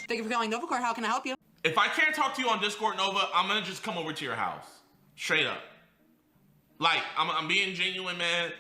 Thank you for calling Nova Car. How can I help you? If I can't talk to you on Discord, Nova, I'm gonna just come over to your house. Straight up. Like, I'm being genuine, man.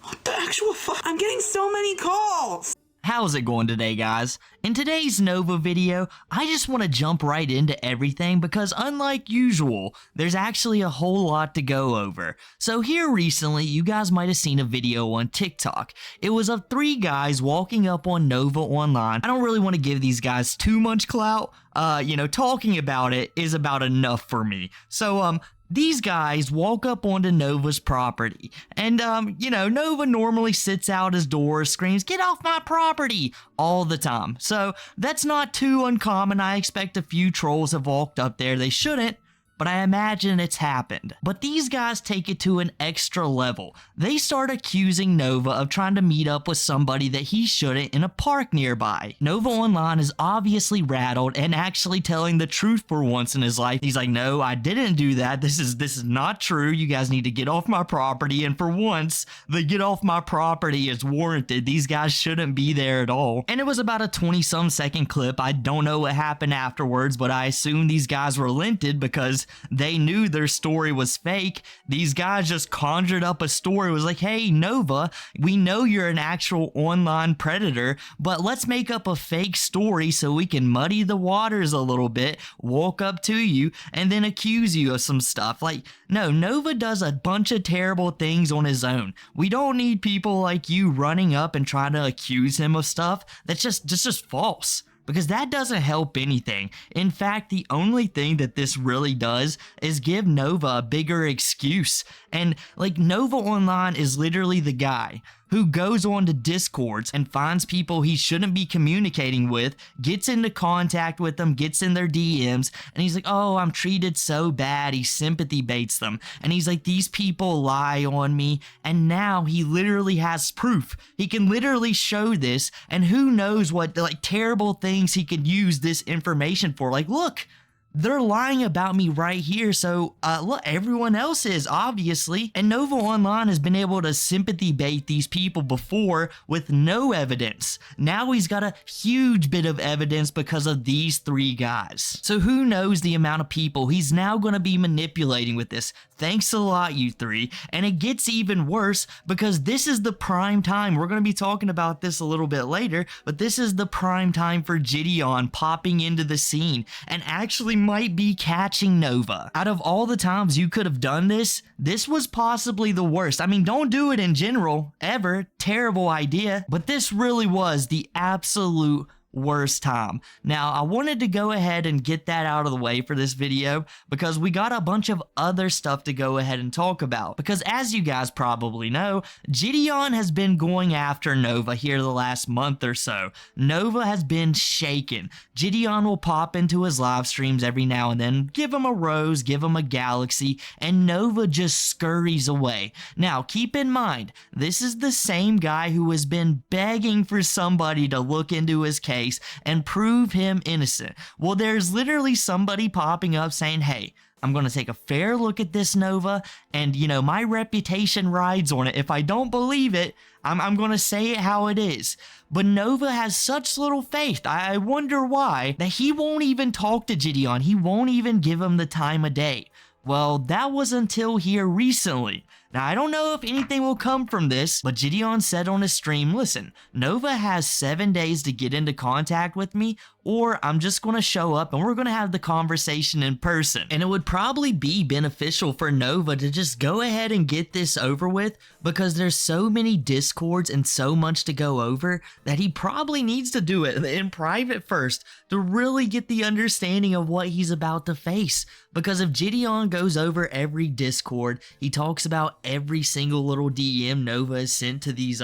What the actual fuck? I'm getting so many calls. How's it going today, guys? In today's Nova video, I just want to jump right into everything because unlike usual, there's actually a whole lot to go over. So here recently, you guys might have seen a video on TikTok. It was of 3 guys walking up on Nova online. I don't really want to give these guys too much clout. Talking about it is about enough for me. So, these guys walk up onto Nova's property, and, Nova normally sits out his door, screams, "Get off my property!" all the time. So, that's not too uncommon. I expect a few trolls have walked up there. They shouldn't, but I imagine it's happened. But these guys take it to an extra level. They start accusing Nova of trying to meet up with somebody that he shouldn't in a park nearby. Nova Online is obviously rattled and actually telling the truth for once in his life. He's like, "No, I didn't do that. This is not true. You guys need to get off my property." And for once, the get off my property is warranted. These guys shouldn't be there at all. And it was about a 20-some second clip. I don't know what happened afterwards, but I assume these guys relented because they knew their story was fake. These guys just conjured up a story. It was like, "Hey, Nova, we know you're an actual online predator, but let's make up a fake story so we can muddy the waters a little bit, walk up to you, and then accuse you of some stuff." Like, no, Nova does a bunch of terrible things on his own. We don't need people like you running up and trying to accuse him of stuff that's just false. Because that doesn't help anything. In fact, the only thing that this really does is give Nova a bigger excuse. And like, Nova Online is literally the guy who goes on to Discords and finds people he shouldn't be communicating with, gets into contact with them, gets in their DMs, and he's like, "Oh, I'm treated so bad." He sympathy baits them. And he's like, "These people lie on me." And now he literally has proof. He can literally show this, and who knows what terrible things he could use this information for. Like, look, they're lying about me right here, so look, everyone else is, obviously. And Nova Online has been able to sympathy bait these people before with no evidence. Now he's got a huge bit of evidence because of these 3 guys. So who knows the amount of people he's now going to be manipulating with this. Thanks a lot, you 3. And it gets even worse because this is the prime time. We're going to be talking about this a little bit later, but this is the prime time for Jidion popping into the scene and actually might be catching Nova. Out of all the times you could have done this, this was possibly the worst. I mean, don't do it in general, ever. Terrible idea. But this really was the absolute worst time. Now, I wanted to go ahead and get that out of the way for this video because we got a bunch of other stuff to go ahead and talk about. Because as you guys probably know, Jidion has been going after Nova here the last month or so. Nova has been shaken. Jidion will pop into his live streams every now and then, give him a rose, give him a galaxy, and Nova just scurries away. Now, keep in mind, this is the same guy who has been begging for somebody to look into his case and prove him innocent. Well, there's literally somebody popping up saying, "Hey, I'm going to take a fair look at this, Nova, and, my reputation rides on it. If I don't believe it, I'm going to say it how it is." But Nova has such little faith, I wonder why, that he won't even talk to Jidion. He won't even give him the time of day. Well, that was until here recently. Now, I don't know if anything will come from this, but Jidion said on his stream, "Listen, Nova has 7 days to get into contact with me, or I'm just going to show up and we're going to have the conversation in person." And it would probably be beneficial for Nova to just go ahead and get this over with because there's so many Discords and so much to go over that he probably needs to do it in private first to really get the understanding of what he's about to face. Because if Jidion goes over every Discord, he talks about every single little DM Nova has sent to these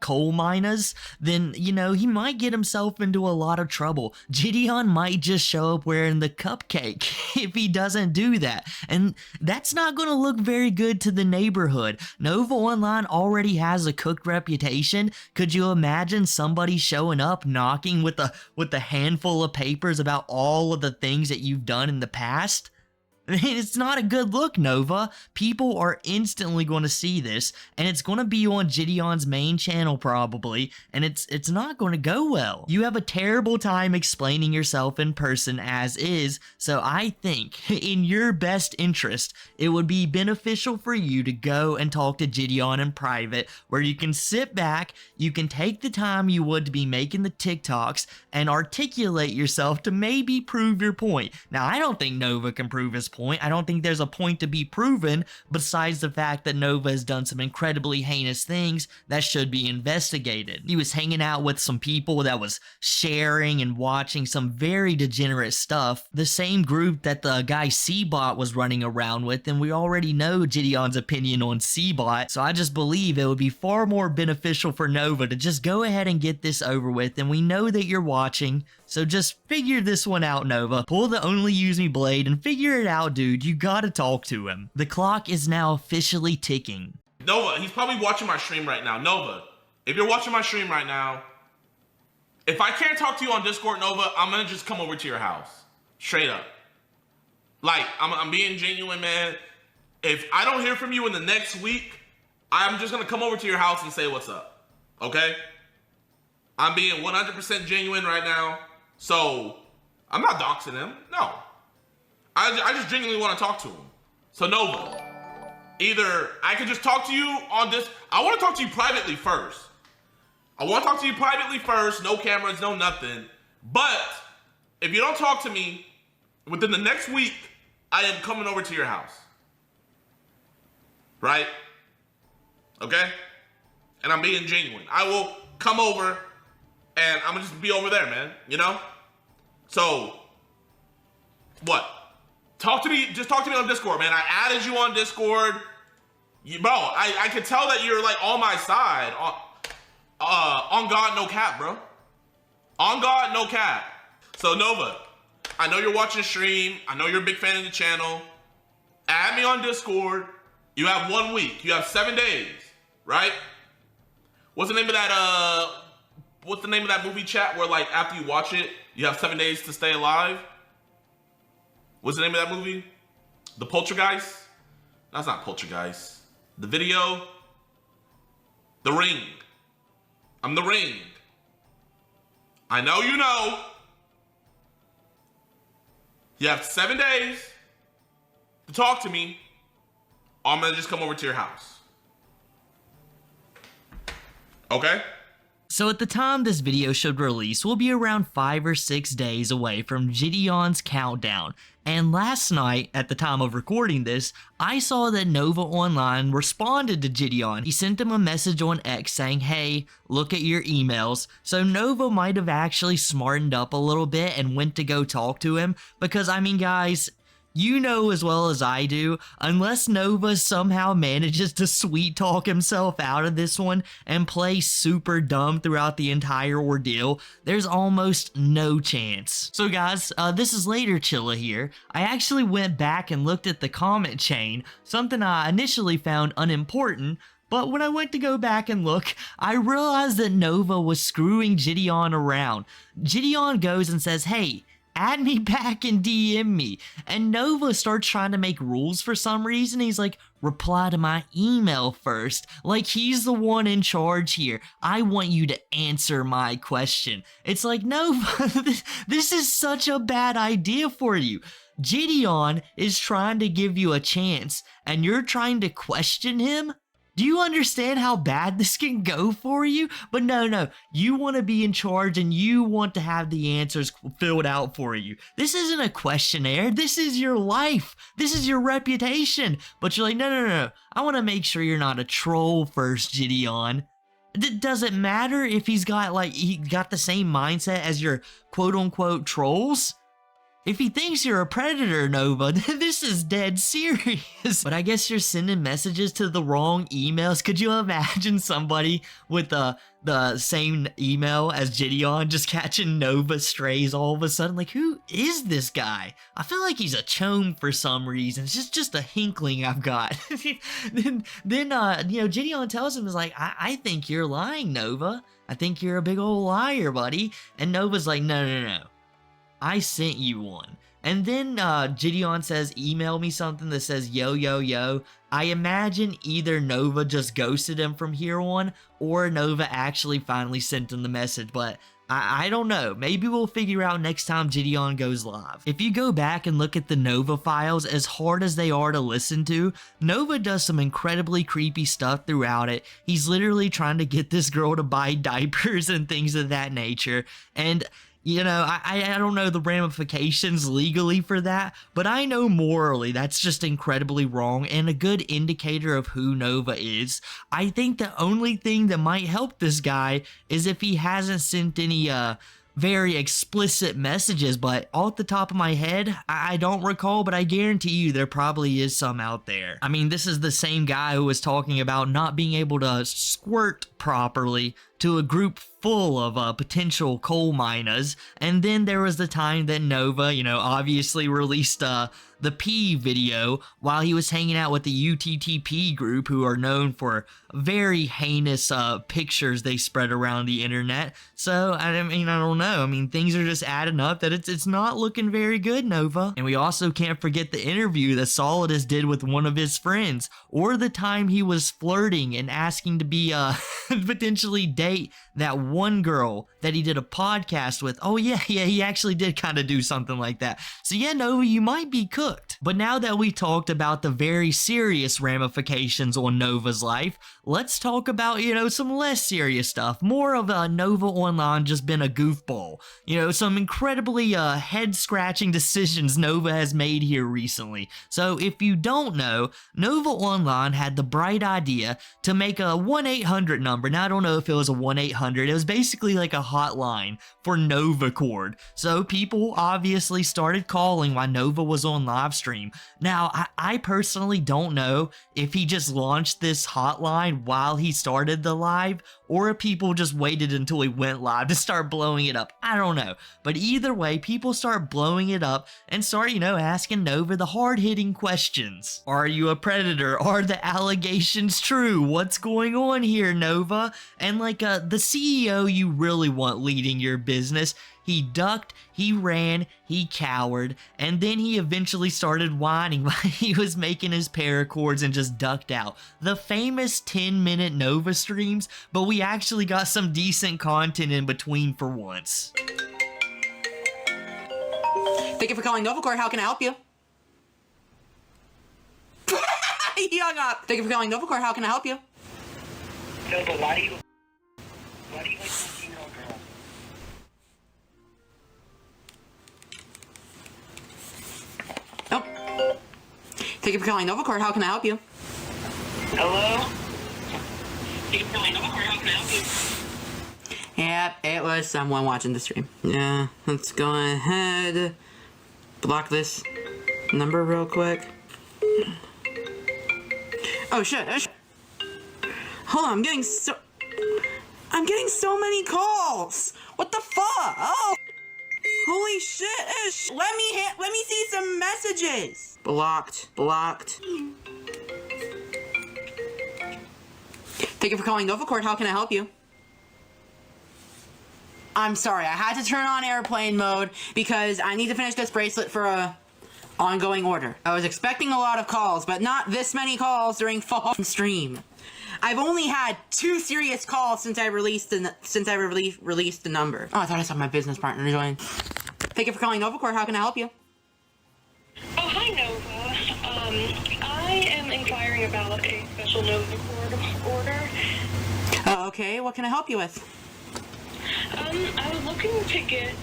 coal miners, then, he might get himself into a lot of trouble. Jidion might just show up wearing the cupcake if he doesn't do that. And that's not going to look very good to the neighborhood. Nova Online already has a cooked reputation. Could you imagine somebody showing up, knocking with a handful of papers about all of the things that you've done in the past? It's not a good look, Nova. People are instantly going to see this, and it's going to be on Jidion's main channel probably, and it's not going to go well. You have a terrible time explaining yourself in person as is, so I think in your best interest, it would be beneficial for you to go and talk to Jidion in private, where you can sit back, you can take the time you would to be making the TikToks, and articulate yourself to maybe prove your point. Now, I don't think Nova can prove his point. I don't think there's a point to be proven besides the fact that Nova has done some incredibly heinous things that should be investigated. He was hanging out with some people that was sharing and watching some very degenerate stuff, the same group that the guy C-Bot was running around with, and we already know Jidion's opinion on C-Bot, so I just believe it would be far more beneficial for Nova to just go ahead and get this over with, and we know that you're watching, so just figure this one out, Nova. Pull the only use me blade and figure it out, dude. You gotta talk to him. The clock is now officially ticking. Nova, he's probably watching my stream right now. Nova, if you're watching my stream right now, if I can't talk to you on Discord, Nova, I'm gonna just come over to your house. Straight up. Like, I'm being genuine, man. If I don't hear from you in the next week, I'm just gonna come over to your house and say what's up. Okay? I'm being 100% genuine right now. So, I'm not doxing him. No. I just genuinely want to talk to him. So, Nova, either I can just talk to you on this. I want to talk to you privately first. No cameras, no nothing. But if you don't talk to me within the next week, I am coming over to your house. Right? Okay? And I'm being genuine. I will come over and I'm gonna just be over there, man. You know? So, what? Talk to me, just talk to me on Discord, man. I added you on Discord. Bro, I can tell that you're like on my side. On God, no cap, bro. On God, no cap. So, Nova, I know you're watching stream. I know you're a big fan of the channel. Add me on Discord. You have 1 week. You have 7 days, right? What's the name of that movie, chat, where like after you watch it, you have 7 days to stay alive? What's the name of that movie? The Poltergeist? That's not Poltergeist. The video? The Ring. I'm the Ring. I know you know. You have 7 days to talk to me, or I'm gonna just come over to your house. Okay? So at the time this video should release, we'll be around 5 or 6 days away from Jidion's countdown. And last night, at the time of recording this, I saw that Nova Online responded to Jidion. He sent him a message on X saying, hey, look at your emails. So Nova might have actually smartened up a little bit and went to go talk to him. Because, I mean, guys, you know as well as I do, unless Nova somehow manages to sweet talk himself out of this one and play super dumb throughout the entire ordeal, there's almost no chance. So guys, this is later Chilla here. I actually went back and looked at the comment chain, something I initially found unimportant, but when I went to go back and look, I realized that Nova was screwing Jidion around. Jidion goes and says, hey, add me back and DM me. And Nova starts trying to make rules for some reason. He's like, reply to my email first. Like he's the one in charge here. I want you to answer my question. It's like, Nova, this is such a bad idea for you. Jidion is trying to give you a chance, and you're trying to question him? Do you understand how bad this can go for you? But no, you want to be in charge and you want to have the answers filled out for you. This isn't a questionnaire. This is your life. This is your reputation. But you're like, no. I want to make sure you're not a troll first, Jidion. Does it matter if he got the same mindset as your quote-unquote trolls? If he thinks you're a predator, Nova, this is dead serious. But I guess you're sending messages to the wrong emails. Could you imagine somebody with the same email as Jidion just catching Nova strays all of a sudden? Like, who is this guy? I feel like he's a chome for some reason. It's just a hinkling I've got. then Jidion tells him, is like, I think you're lying, Nova. I think you're a big old liar, buddy. And Nova's like, no. I sent you one. And then Jidion says, email me something that says, yo, yo, yo. I imagine either Nova just ghosted him from here on, or Nova actually finally sent him the message, but I don't know. Maybe we'll figure out next time Jidion goes live. If you go back and look at the Nova files, as hard as they are to listen to, Nova does some incredibly creepy stuff throughout it. He's literally trying to get this girl to buy diapers and things of that nature. And you know, I don't know the ramifications legally for that, but I know morally that's just incredibly wrong and a good indicator of who Nova is. I think the only thing that might help this guy is if he hasn't sent any very explicit messages, but off the top of my head, I don't recall, but I guarantee you there probably is some out there. I mean, this is the same guy who was talking about not being able to squirt properly to a group full of potential coal miners, and then there was the time that Nova, you know, obviously released the P video while he was hanging out with the UTTP group, who are known for very heinous pictures they spread around the internet. So, I mean, I don't know. I mean, things are just adding up that it's not looking very good, Nova. And we also can't forget the interview that Solidus did with one of his friends, or the time he was flirting and asking to be potentially date that one girl that he did a podcast with. Oh yeah, he actually did kind of do something like that. So yeah, Nova, you might be cooked. But now that we talked about the very serious ramifications on Nova's life, let's talk about, you know, some less serious stuff. More of a Nova Online just been a goofball. You know, some incredibly head-scratching decisions Nova has made here recently. So if you don't know, Nova Online had the bright idea to make a 1-800 number. Now, I don't know if it was a 1-800. It was basically like a hotline for Nova Cord. So people obviously started calling while Nova was on live stream. Now, I personally don't know if he just launched this hotline while he started the live, or if people just waited until he went live to start blowing it up. I don't know. But either way, people start blowing it up and start, you know, asking Nova the hard-hitting questions. Are you a predator? Are the allegations true? What's going on here, Nova? And like the CEO you really want leading your business, he ducked, he ran, he cowered, and then he eventually started whining while he was making his paracords and just ducked out. The famous 10-minute Nova streams, but we actually got some decent content in between for once. Thank you for calling Nova Core. How can I help you? He hung up. Thank you for calling Nova Core. How can I help you? No, but why do you like female girl? Oh. Thank you for calling Nova Core. How can I help you? Hello? Thank you for calling Nova Core. How can I help you? Yep, it was someone watching the stream. Yeah, let's go ahead. Block this number real quick. Oh shit. Hold on, I'm getting so many calls. What the fuck? Oh. Holy shit. Let me see some messages. Blocked. Thank you for calling Nova Cord. How can I help you? I'm sorry, I had to turn on airplane mode because I need to finish this bracelet for a ongoing order. I was expecting a lot of calls, but not this many calls during fall stream. I've only had 2 serious calls since I released the number. Oh, I thought I saw my business partner join. Thank you for calling Nova Core. How can I help you? Oh, hi, Nova. I am inquiring about a special Nova Cord order. Okay, what can I help you with? I was looking to get,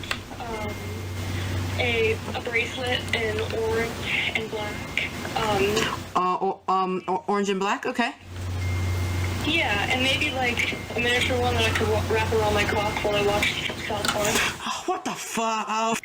a bracelet in orange and black. Orange and black? Okay. Yeah, and maybe like a miniature one that I could wrap around my clock while I watch South Park. Oh, what the fuck? Oh.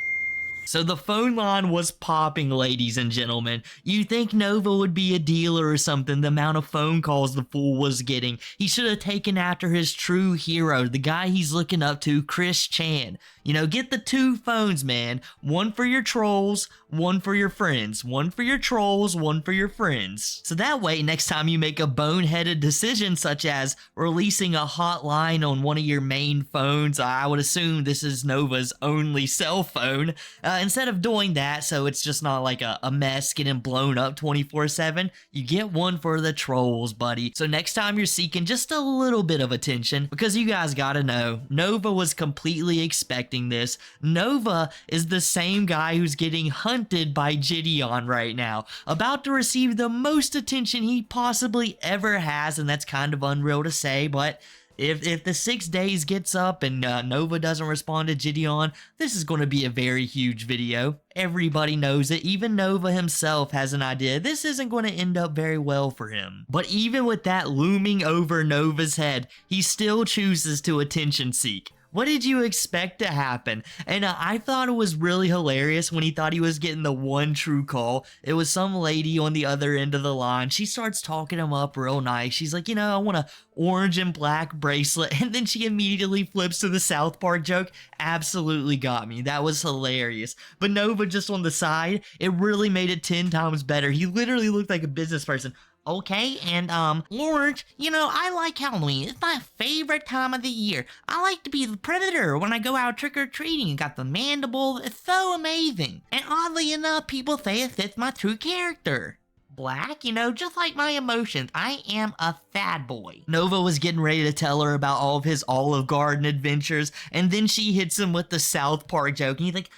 So the phone line was popping, ladies and gentlemen. You'd think Nova would be a dealer or something, the amount of phone calls the fool was getting. He should have taken after his true hero, the guy he's looking up to, Chris Chan. You know, get the 2 phones, man. One for your trolls, one for your friends. One for your trolls, one for your friends. So that way, next time you make a boneheaded decision such as releasing a hotline on one of your main phones, I would assume this is Nova's only cell phone, instead of doing that, so it's just not like a mess getting blown up 24/7, you get one for the trolls, buddy. So next time you're seeking just a little bit of attention, because you guys gotta know, Nova was completely expecting this. Nova is the same guy who's getting hunted by Jidion right now, about to receive the most attention he possibly ever has, and that's kind of unreal to say, but if the 6 days gets up and Nova doesn't respond to Jidion, this is going to be a very huge video. Everybody knows it. Even Nova himself has an idea. This isn't going to end up very well for him. But even with that looming over Nova's head, he still chooses to attention seek. What did you expect to happen? And I thought it was really hilarious when he thought he was getting the one true call. It was some lady on the other end of the line. She starts talking him up real nice. She's like, you know, I want a orange and black bracelet. And then she immediately flips to the South Park joke. Absolutely got me. That was hilarious. But Nova just on the side, it really made it 10 times better. He literally looked like a business person. Okay, and, Lord, you know, I like Halloween. It's my favorite time of the year. I like to be the predator when I go out trick-or-treating. You got the mandible. It's so amazing. And oddly enough, people say it fits my true character. Black, you know, just like my emotions. I am a fad boy. Nova was getting ready to tell her about all of his Olive Garden adventures, and then she hits him with the South Park joke, and he's like,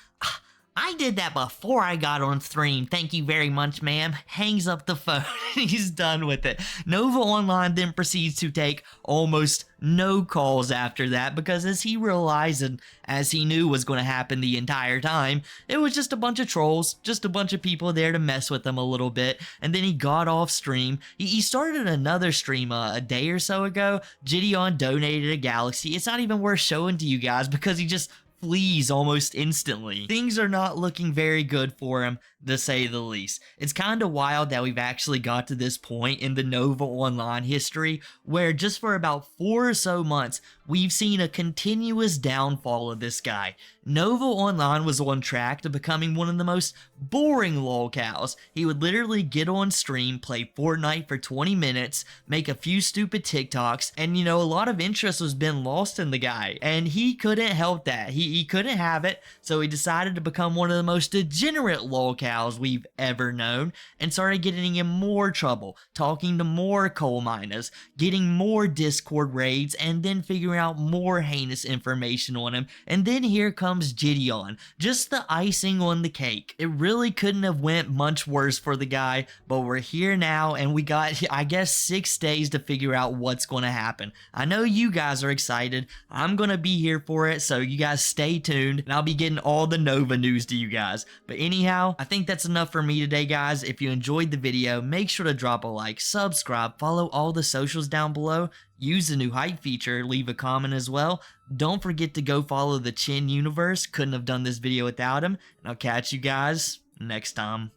I did that before I got on stream. Thank you very much, ma'am. Hangs up the phone. He's done with it. Nova Online then proceeds to take almost no calls after that because as he realized and as he knew was going to happen the entire time, it was just a bunch of trolls, just a bunch of people there to mess with him a little bit. And then he got off stream. He started another stream a day or so ago. Jidion donated a galaxy. It's not even worth showing to you guys because he just flees almost instantly. Things are not looking very good for him, to say the least. It's kind of wild that we've actually got to this point in the Nova Online history where just for about 4 or so months, we've seen a continuous downfall of this guy. Nova Online was on track to becoming one of the most boring lolcows. He would literally get on stream, play Fortnite for 20 minutes, make a few stupid TikToks, and you know, a lot of interest was being lost in the guy, and he couldn't help that. He couldn't have it, so he decided to become one of the most degenerate lolcows we've ever known, and started getting in more trouble, talking to more coal miners, getting more Discord raids, and then figuring out more heinous information on him. And then here comes Jidion, just the icing on the cake. It really couldn't have went much worse for the guy, but we're here now, and we got, I guess, 6 days to figure out what's going to happen. I know you guys are excited. I'm going to be here for it, so you guys stay tuned, and I'll be getting all the Nova news to you guys. But anyhow, I think that's enough for me today, guys. If you enjoyed the video, make sure to drop a like, subscribe, follow all the socials down below, use the new hype feature, leave a comment as well. Don't forget to go follow the Chin Universe. Couldn't have done this video without him, and I'll catch you guys next time.